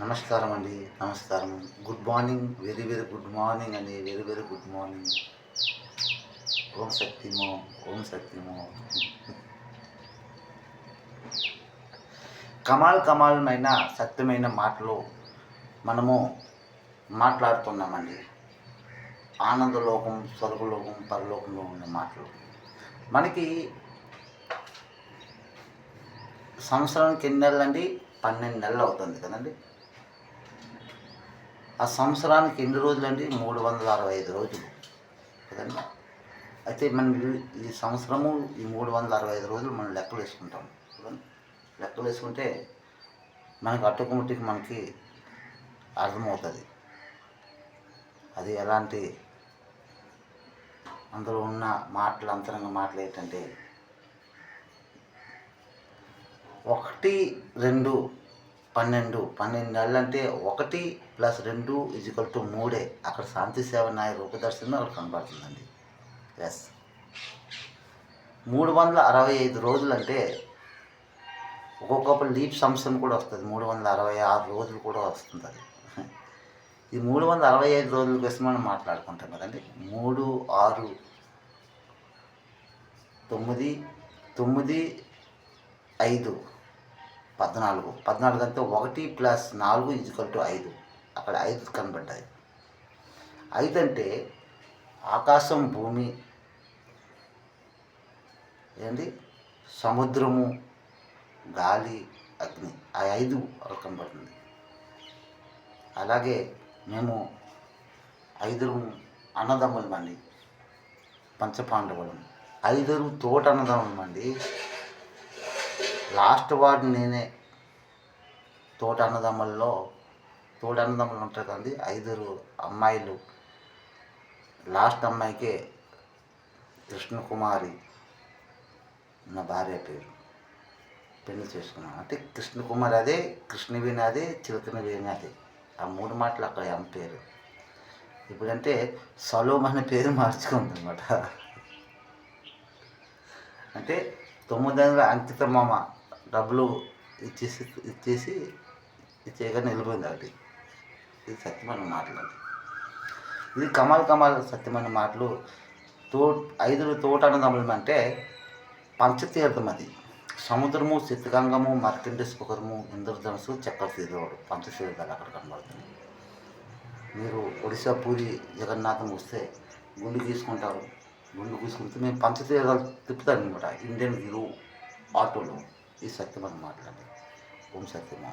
నమస్కారం అండి. నమస్కారం. Good morning. Very very good morning అండి. Very very good morning. Om Shakti Om. Om Shakti Om. కమాలమైన సత్యమైన మాటలు మనము మాట్లాడుతున్నామండి. ఆనందలోకం, స్వర్గలోకం, పరలోకంలో ఉన్న మాటలు మనకి సంవత్సరానికి ఎన్ని నెలలు అండి? 12 నెలలు అవుతుంది కదండి. ఆ సంవత్సరానికి ఎన్ని రోజులండి? 365 రోజులు కదండి. అయితే మనం ఈ సంవత్సరము ఈ 365 రోజులు మనం లెక్కలు వేసుకుంటాం కదండి. లెక్కలు వేసుకుంటే మనకి ఆటోమేటిక్ మనకి అర్థమవుతుంది అది ఎలాంటి అందులో ఉన్న మాటలు, అంతరంగ మాటలు ఏంటంటే 1, 2, 12 నెలలు అంటే 1 + 2 = 3. అక్కడ శాంతి సేవ నాయ రూపదర్శనం అక్కడ కనబడుతుందండి. ఎస్, 365 రోజులు అంటే ఒక్కొక్కప్పుడు లీప్ సంవత్సరం కూడా వస్తుంది. 366 రోజులు కూడా వస్తుంది అది. ఈ 365 రోజుల కోసం మనం మాట్లాడుకుంటాం కదండి. 3, 6, 9, 9, 5, 14. 14 అంటే 1 + 4 = 5. అక్కడ 5 కనబడ్డాయి. 5 అంటే ఆకాశం, భూమి ఏంటి, సముద్రము, గాలి, అగ్ని. ఆ 5 అక్కడ కనబడుతుంది. అలాగే మేము 5 అన్నదమ్ములమండి, పంచపాండవులు. 5 తోట అన్నదమ్ములమండి. లాస్ట్ వార్డు నేనే. తోట అన్నదమ్ములు ఉంటారు కదండి. 5 అమ్మాయిలు. లాస్ట్ అమ్మాయికే కృష్ణకుమారి నా భార్య పేరు. పెళ్లి చేసుకున్నాను అంటే కృష్ణకుమారి అదే, కృష్ణవేణి అదే, చిలకనవేణి అదే. ఆ 3 మాటలు అక్కడ అమ్మ పేరు. ఇప్పుడంటే సలోమ్ అనే పేరు మార్చుకుందనమాట. అంటే 900 అంకిత మామ డబ్బులు ఇచ్చేయగానే వెళ్ళిపోయింది ఒకటి. ఇది సత్యమైన మాటలు అండి. ఇది కమాల్ సత్యమైన మాటలు. 5 తోట అన్నదమ్ములు అంటే పంచతీర్థం అది. సముద్రము, శితగంగము, మార్కండే స్ఫురము, ఇంద్రధనుసు, చక్రతీర్థుడు, పంచతీర్థాలు అక్కడ కనబడుతుంది. మీరు ఒడిశా పూరి జగన్నాథం వస్తే గుండు గీసుకుంటారు. గుండు గీసుకుంటే మేము పంచతీర్థాలు తిప్పుతాను అనమాట. ఇండియన్ వ్యూ ఆటోలో. ఈ సత్యమైన మాటలండి. ఓం సత్యమా.